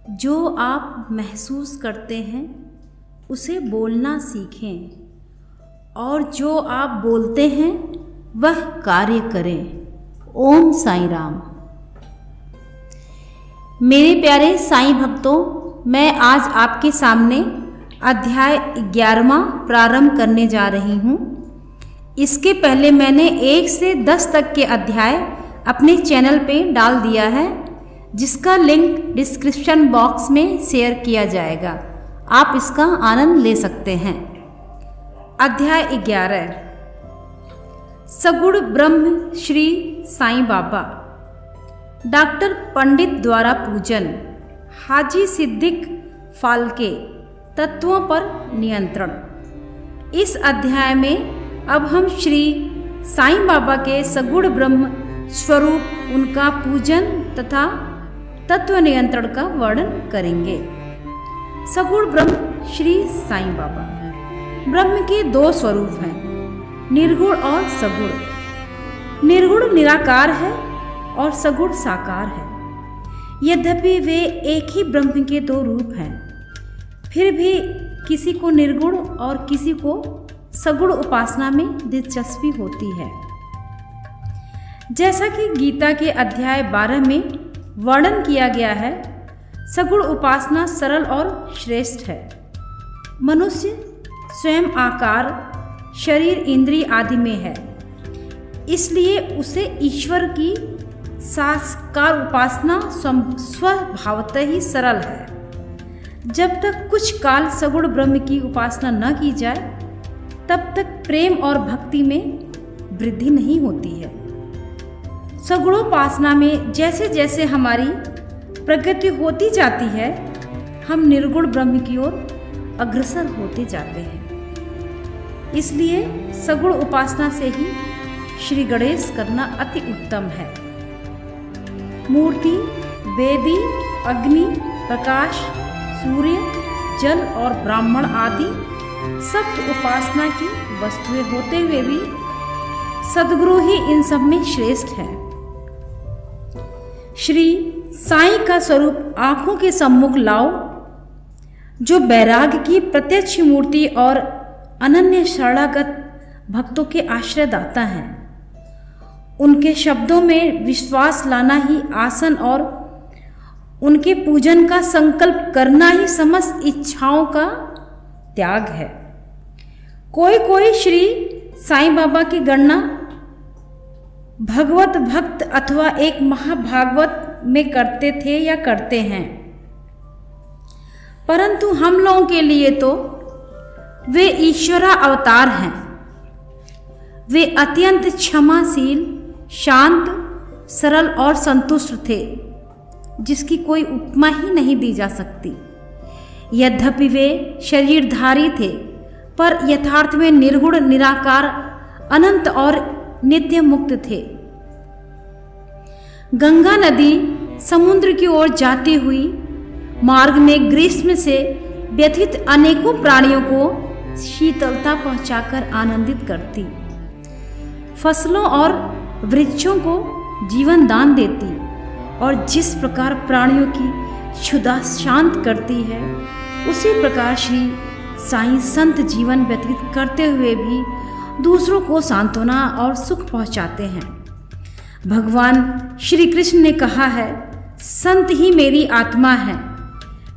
जो आप महसूस करते हैं उसे बोलना सीखें और जो आप बोलते हैं वह कार्य करें। ओम साईं राम। मेरे प्यारे साईं भक्तों, मैं आज आपके सामने अध्याय 11वां प्रारंभ करने जा रही हूँ। इसके पहले मैंने 1 से 10 तक के अध्याय अपने चैनल पे डाल दिया है, जिसका लिंक डिस्क्रिप्शन बॉक्स में शेयर किया जाएगा। आप इसका आनंद ले सकते हैं। अध्याय 11 सगुण ब्रह्म श्री साईं बाबा। डॉक्टर पंडित द्वारा पूजन। हाजी सिद्दीक फाल्के। तत्वों पर नियंत्रण। इस अध्याय में अब हम श्री साईं बाबा के सगुण ब्रह्म स्वरूप, उनका पूजन तथा तत्व नियंत्रण का वर्णन करेंगे। सगुण ब्रह्म श्री साईं बाबा। ब्रह्म के 2 स्वरूप हैं, निर्गुण और सगुण। निर्गुण निराकार है और सगुण साकार है। यद्यपि वे एक ही ब्रह्म के 2 रूप हैं, फिर भी किसी को निर्गुण और किसी को सगुण उपासना में दिलचस्पी होती है। जैसा कि गीता के अध्याय 12 में वर्णन किया गया है, सगुण उपासना सरल और श्रेष्ठ है। मनुष्य स्वयं आकार, शरीर, इंद्रिय आदि में है, इसलिए उसे ईश्वर की साकार उपासना स्वभावतः ही सरल है। जब तक कुछ काल सगुण ब्रह्म की उपासना न की जाए, तब तक प्रेम और भक्ति में वृद्धि नहीं होती है। सगुणोपासना में जैसे जैसे हमारी प्रगति होती जाती है, हम निर्गुण ब्रह्म की ओर अग्रसर होते जाते हैं। इसलिए सगुण उपासना से ही श्री गणेश करना अति उत्तम है। मूर्ति, वेदी, अग्नि, प्रकाश, सूर्य, जल और ब्राह्मण आदि सब उपासना की वस्तुएं होते हुए भी सद्गुरु ही इन सब में श्रेष्ठ है। श्री साईं का स्वरूप आंखों के सम्मुख लाओ, जो वैराग्य की प्रत्यक्ष मूर्ति और अनन्य शरणागत भक्तों के आश्रयदाता हैं। उनके शब्दों में विश्वास लाना ही आसन और उनके पूजन का संकल्प करना ही समस्त इच्छाओं का त्याग है। कोई कोई श्री साईं बाबा की गणना भगवत भक्त अथवा एक महाभागवत में करते थे या करते हैं, परंतु हम लोगों के लिए तो वे ईश्वरा अवतार हैं। वे अत्यंत क्षमाशील, शांत, सरल और संतुष्ट थे, जिसकी कोई उपमा ही नहीं दी जा सकती। यद्यपि वे शरीरधारी थे, पर यथार्थ में निर्गुण, निराकार, अनंत और नित्य मुक्त थे। गंगा नदी समुद्र की ओर जाती हुई मार्ग में ग्रीष्म से व्यथित अनेकों प्राणियों को शीतलता पहुंचाकर आनंदित करती, फसलों और वृक्षों को जीवन दान देती और जिस प्रकार प्राणियों की क्षुधा शांत करती है, उसी प्रकार श्री साईं संत जीवन व्यतीत करते हुए भी दूसरों को सांत्वना और सुख पहुंचाते हैं। भगवान श्री कृष्ण ने कहा है, संत ही मेरी आत्मा है,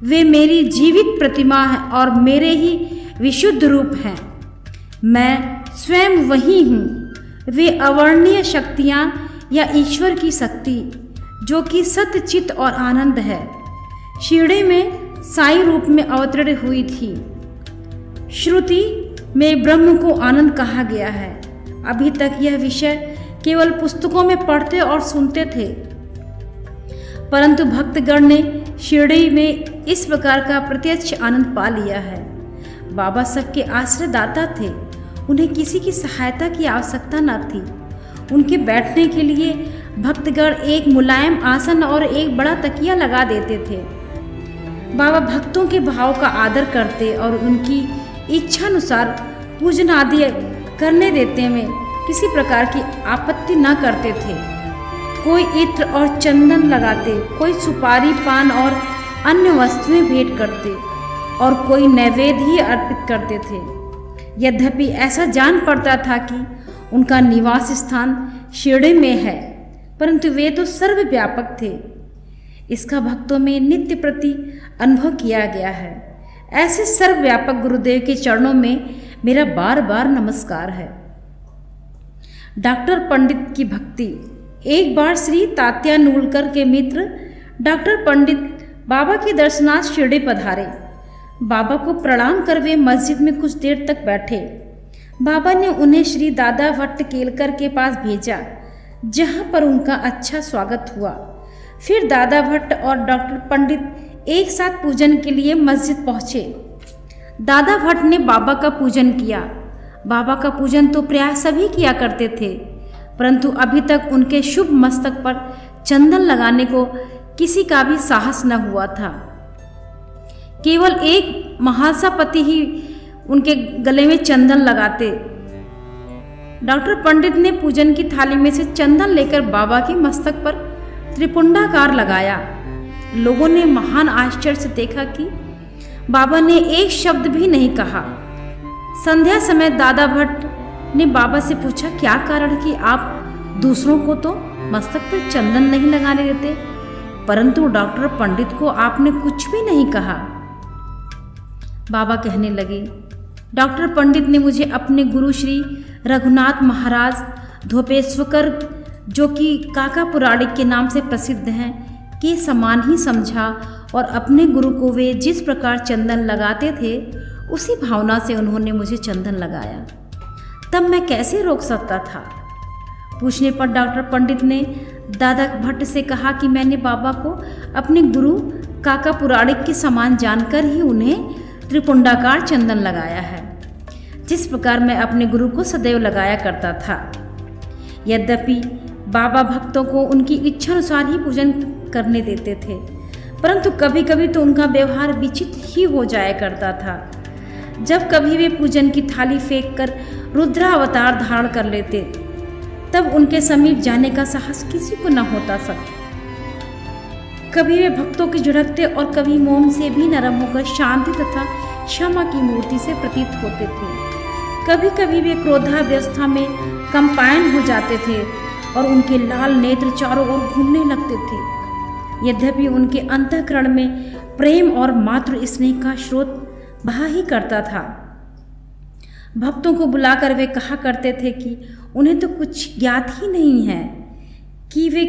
वे मेरी जीवित प्रतिमा है और मेरे ही विशुद्ध रूप हैं। मैं स्वयं वही हूँ। वे अवर्णनीय शक्तियाँ या ईश्वर की शक्ति, जो कि सत्य, चित्त और आनंद है, शिरडी में साईं रूप में अवतरण हुई थी। श्रुति में ब्रह्म को आनंद कहा गया है। अभी तक यह विषय केवल पुस्तकों में पढ़ते और सुनते थे, परंतु भक्तगण ने शिरडी में इस प्रकार का प्रत्यक्ष आनंद पा लिया है। बाबा सबके आश्रयदाता थे, उन्हें किसी की सहायता की आवश्यकता न थी। उनके बैठने के लिए भक्तगण एक मुलायम आसन और एक बड़ा तकिया लगा देते थे। बाबा भक्तों के भाव का आदर करते और उनकी इच्छानुसार पूजन आदि करने देते में किसी प्रकार की आपत्ति न करते थे। कोई इत्र और चंदन लगाते, कोई सुपारी, पान और अन्य वस्तुएं भेंट करते और कोई नैवेद्य ही अर्पित करते थे। यद्यपि ऐसा जान पड़ता था कि उनका निवास स्थान शिरडी में है, परंतु वे तो सर्वव्यापक थे। इसका भक्तों में नित्य प्रति अनुभव किया गया है। ऐसे सर्वव्यापक गुरुदेव के चरणों में मेरा बार बार नमस्कार है। डॉक्टर पंडित की भक्ति। एक बार श्री तात्या नूलकर के मित्र डॉक्टर पंडित बाबा के दर्शनार्थ शिरडी पधारे। बाबा को प्रणाम कर वे मस्जिद में कुछ देर तक बैठे। बाबा ने उन्हें श्री दादा भट्ट केलकर के पास भेजा, जहां पर उनका अच्छा स्वागत हुआ। फिर दादा भट्ट और डॉक्टर पंडित एक साथ पूजन के लिए मस्जिद पहुंचे। दादा भट्ट ने बाबा का पूजन किया। बाबा का पूजन तो प्रायः सभी किया करते थे, परंतु अभी तक उनके शुभ मस्तक पर चंदन लगाने को किसी का भी साहस न हुआ था। केवल एक महासापति ही उनके गले में चंदन लगाते। डॉक्टर पंडित ने पूजन की थाली में से चंदन लेकर बाबा के मस्तक पर त्रिपुंडाकार लगाया। लोगों ने महान आश्चर्य से देखा कि बाबा ने एक शब्द भी नहीं कहा। संध्या समय दादा भट्ट ने बाबा से पूछा, क्या कारण कि आप दूसरों को तो मस्तक पर चंदन नहीं लगाने देते, परंतु डॉक्टर पंडित को आपने कुछ भी नहीं कहा। बाबा कहने लगे, डॉक्टर पंडित ने मुझे अपने गुरु श्री रघुनाथ महाराज धोपेश्वकर, जो कि काका पुराणिक के नाम से प्रसिद्ध हैं, के समान ही समझा और अपने गुरु को वे जिस प्रकार चंदन लगाते थे उसी भावना से उन्होंने मुझे चंदन लगाया। तब मैं कैसे रोक सकता था। पूछने पर डॉक्टर पंडित ने दादा भट्ट से कहा कि मैंने बाबा को अपने गुरु काका पुराणिक के समान जानकर ही उन्हें त्रिपुंडाकार चंदन लगाया है, जिस प्रकार मैं अपने गुरु को सदैव लगाया करता था। यद्यपि बाबा भक्तों को उनकी इच्छा अनुसार ही पूजन करने देते थे, परंतु कभी कभी तो उनका व्यवहार विचित्र ही हो जाया करता था। जब कभी वे पूजन की थाली फेंक कर रुद्रावतार धारण कर लेते, तब उनके समीप जाने का साहस किसी को न होता सकता। कभी वे भक्तों के झिड़कते और कभी मोम से भी नरम होकर शांति तथा क्षमा की मूर्ति से प्रतीत होते थे। कभी कभी वे क्रोधावस्था में कंपायन हो जाते थे और उनके लाल नेत्र चारों ओर घूमने लगते थे। यद्यपि उनके अंतःकरण में प्रेम और मातृ स्नेह का स्रोत बहा ही करता था। भक्तों को बुलाकर वे कहा करते थे कि उन्हें तो कुछ ज्ञात ही नहीं है कि वे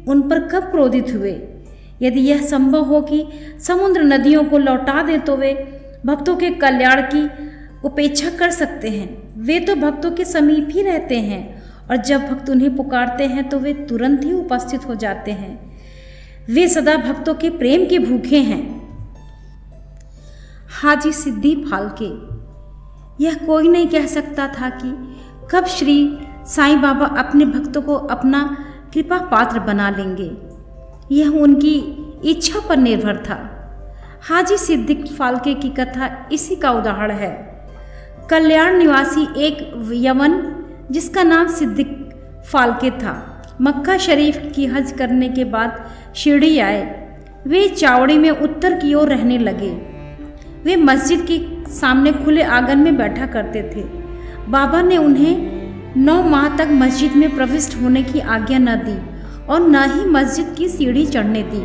उन पर कब क्रोधित हुए। यदि यह संभव हो कि समुद्र नदियों को लौटा दें तो वे भक्तों के कल्याण की उपेक्षा कर सकते हैं। वे तो भक्तों के समीप ही रहते हैं और जब भक्त उन्हें पुकारते हैं तो वे तुरंत ही उपस्थित हो जाते हैं। वे सदा भक्तों के प्रेम के भूखे हैं। हाजी सिद्दी फाल्के। यह कोई नहीं कह सकता था कि कब श्री साईं बाबा अपने भक्तों को अपना कृपा पात्र बना लेंगे। यह उनकी इच्छा पर निर्भर था। हाजी सिद्दीक फाल्के की कथा इसी का उदाहरण है। कल्याण निवासी एक यवन जिसका नाम सिद्दीक फाल्के था, मक्का शरीफ की हज करने के बाद शिरडी आए। वे चावड़ी में उत्तर की ओर रहने लगे। वे मस्जिद के सामने खुले आंगन में बैठा करते थे। बाबा ने उन्हें 9 माह तक मस्जिद में प्रविष्ट होने की आज्ञा न दी और न ही मस्जिद की सीढ़ी चढ़ने दी।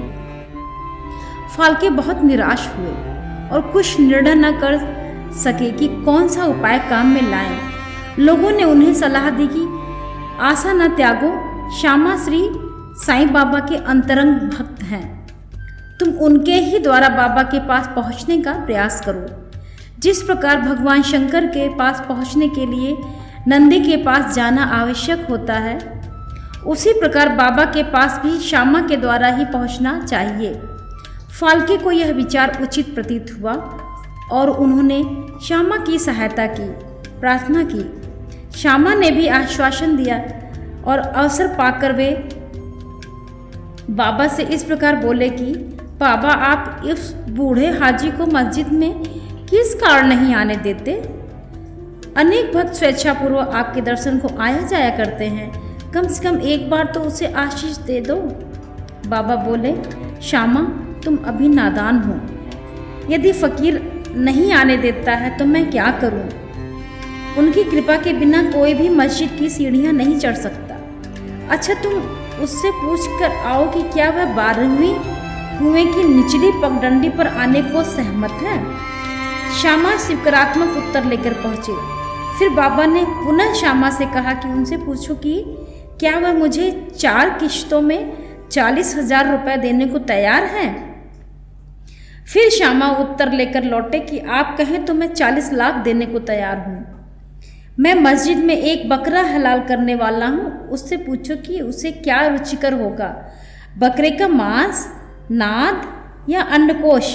फाल्के बहुत निराश हुए और कुछ निर्णय न कर सके कि कौन सा उपाय काम में लाएं। लोगों ने उन्हें सलाह दी कि आशा न त्यागो, श्यामा श्री साईं बाबा के अंतरंग भक्त हैं, तुम उनके ही द्वारा बाबा के पास पहुंचने का प्रयास करो। जिस प्रकार भगवान शंकर के पास पहुंचने के लिए नंदी के पास जाना आवश्यक होता है, उसी प्रकार बाबा के पास भी श्यामा के द्वारा ही पहुंचना चाहिए। फाल्के को यह विचार उचित प्रतीत हुआ और उन्होंने श्यामा की सहायता की, प्रार्थना की। श्यामा ने भी आश्वासन दिया और अवसर पाकर वे बाबा से इस प्रकार बोले कि बाबा, आप इस बूढ़े हाजी को मस्जिद में किस कारण नहीं आने देते? अनेक भक्त स्वेच्छापूर्वक आपके दर्शन को आया जाया करते हैं, कम से कम एक बार तो उसे आशीष दे दो। बाबा बोले, श्यामा, तुम अभी नादान हो। यदि फकीर नहीं आने देता है तो मैं क्या करूं? उनकी कृपा के बिना कोई भी मस्जिद की सीढ़ियां नहीं चढ़ सकता। अच्छा, तुम उससे पूछ कर आओ कि क्या वह 12वीं कुएं की निचली पगडंडी पर आने को सहमत है। श्यामा स्वीकारात्मक उत्तर लेकर पहुंचे। फिर बाबा ने पुनः श्यामा से कहा कि उनसे पूछो कि क्या वह मुझे 4 किश्तों में 40,000 रुपये देने को तैयार हैं। फिर श्यामा उत्तर लेकर लौटे कि आप कहें तो मैं 40 लाख देने को तैयार हूँ। मैं मस्जिद में एक बकरा हलाल करने वाला हूँ, उससे पूछो कि उसे क्या रुचिकर होगा, बकरे का मांस, नाद या अंडकोश।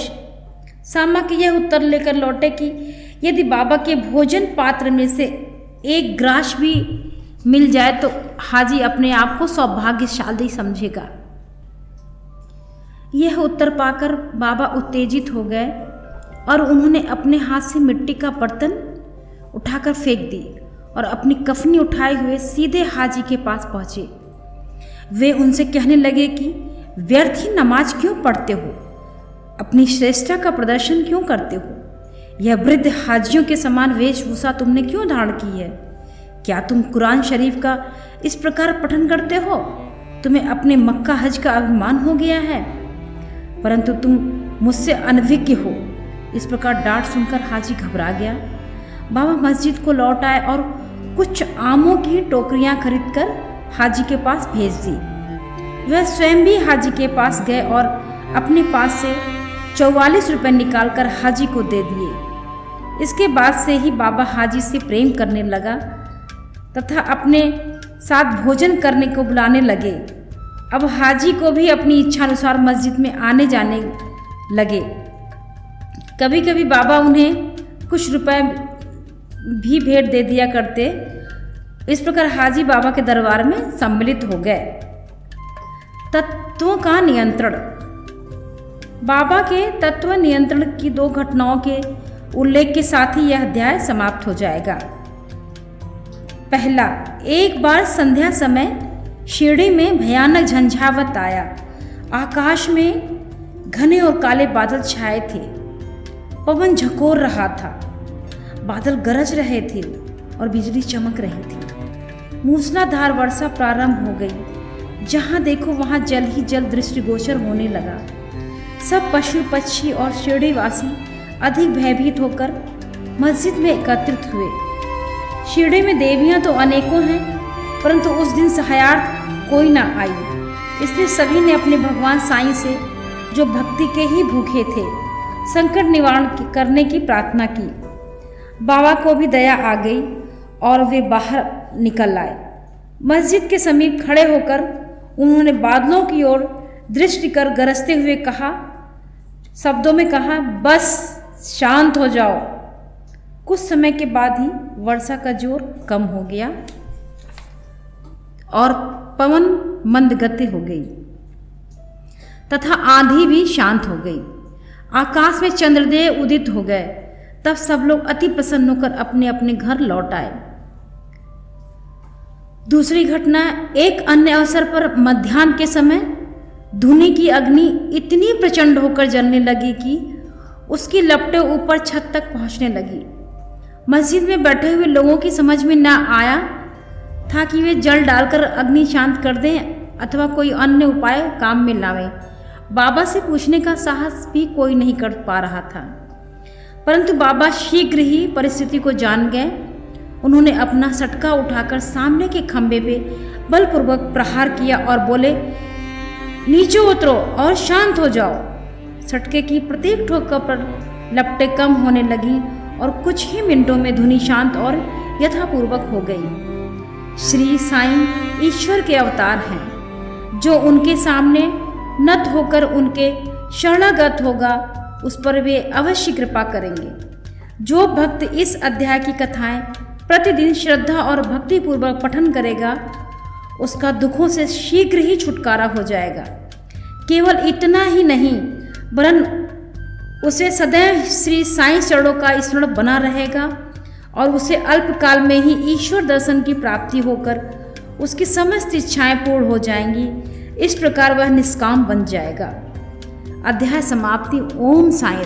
श्यामा के यह उत्तर लेकर लौटे कि यदि बाबा के भोजन पात्र में से एक ग्रास भी मिल जाए तो हाजी अपने आप को सौभाग्यशाली समझेगा। यह उत्तर पाकर बाबा उत्तेजित हो गए और उन्होंने अपने हाथ से मिट्टी का बर्तन उठाकर फेंक दी और अपनी कफनी उठाए हुए सीधे हाजी के पास पहुँचे। वे उनसे कहने लगे कि व्यर्थ ही नमाज क्यों पढ़ते हो, अपनी श्रेष्ठता का प्रदर्शन क्यों करते हो, यह वृद्ध हाजियों के समान वेशभूषा तुमने क्यों धारण की है, क्या तुम कुरान शरीफ का इस प्रकार पठन करते हो, तुम्हें अपने मक्का हज का अभिमान हो गया है, परंतु तुम मुझसे अनभिज्ञ हो। इस प्रकार डांट सुनकर हाजी घबरा गया। बाबा मस्जिद को लौट आए और कुछ आमों की टोकरियां खरीदकर हाजी के पास भेज दी। वह स्वयं भी हाजी के पास गए और अपने पास से 44 रुपये निकालकर हाजी को दे दिए। इसके बाद से ही बाबा हाजी से प्रेम करने लगा तथा अपने साथ भोजन करने को बुलाने लगे। अब हाजी को भी अपनी इच्छानुसार मस्जिद में आने जाने लगे। कभी कभी बाबा उन्हें कुछ रुपए भी भेंट दे दिया करते। इस प्रकार हाजी बाबा के दरबार में सम्मिलित हो गए। तत्वों का नियंत्रण। बाबा के तत्व नियंत्रण की 2 घटनाओं के उल्लेख के साथ ही यह अध्याय समाप्त हो जाएगा। पहला, एक बार संध्या समय शिरडी में भयानक झंझावत आया। आकाश में घने और काले बादल छाए थे। पवन झकोर रहा था, बादल गरज रहे थे और बिजली चमक रही थी। मूसलाधार वर्षा प्रारंभ हो गई। जहाँ देखो वहाँ जल ही जल दृष्टिगोचर होने लगा। सब पशु पक्षी और शिरडीवासी अधिक भयभीत होकर मस्जिद में एकत्रित हुए। शिरडी में देवियाँ तो अनेकों हैं, परंतु उस दिन सहायार्थ कोई ना आई। इसलिए सभी ने अपने भगवान साईं से, जो भक्ति के ही भूखे थे, संकट निवारण करने की प्रार्थना की। बाबा को भी दया आ गई और वे बाहर निकल आए। मस्जिद के समीप खड़े होकर उन्होंने बादलों की ओर दृष्टि कर गरजते हुए कहा, शब्दों में कहा, बस शांत हो जाओ। कुछ समय के बाद ही वर्षा का जोर कम हो गया और पवन मंद गति हो गई तथा आंधी भी शांत हो गई। आकाश में चंद्रदेव उदित हो गए। तब सब लोग अति प्रसन्न होकर अपने अपने घर लौट आए। दूसरी घटना, एक अन्य अवसर पर मध्याह्न के समय धुनी की अग्नि इतनी प्रचंड होकर जलने लगी कि उसकी लपटें ऊपर छत तक पहुंचने लगी। मस्जिद में बैठे हुए लोगों की समझ में न आया था कि वे जल डालकर अग्नि शांत कर दें अथवा कोई अन्य उपाय काम में लावें। बाबा से पूछने का साहस भी कोई नहीं कर पा रहा था, परंतु बाबा शीघ्र ही परिस्थिति को जान गए। उन्होंने अपना सटका उठाकर सामने के खंभे पे बलपूर्वक प्रहार किया और बोले, नीचे उतरो और शांत हो जाओ। सटके की प्रत्येक ठोकर पर लपटें कम होने लगी और कुछ ही मिनटों में धुनी शांत और यथापूर्वक हो गई। श्री साईं ईश्वर के अवतार हैं। जो उनके सामने नत होकर उनके शरणागत होगा, उस पर वे अवश्य कृपा करेंगे। जो भक्त इस अध्याय की कथाएं प्रतिदिन श्रद्धा और भक्तिपूर्वक पठन करेगा, उसका दुखों से शीघ्र ही छुटकारा हो जाएगा। केवल इतना ही नहीं, वरन उसे सदैव श्री साईं चरणों का स्मरण बना रहेगा और उसे अल्पकाल में ही ईश्वर दर्शन की प्राप्ति होकर उसकी समस्त इच्छाएं पूर्ण हो जाएंगी। इस प्रकार वह निष्काम बन जाएगा। अध्याय समाप्ति। ओम साई।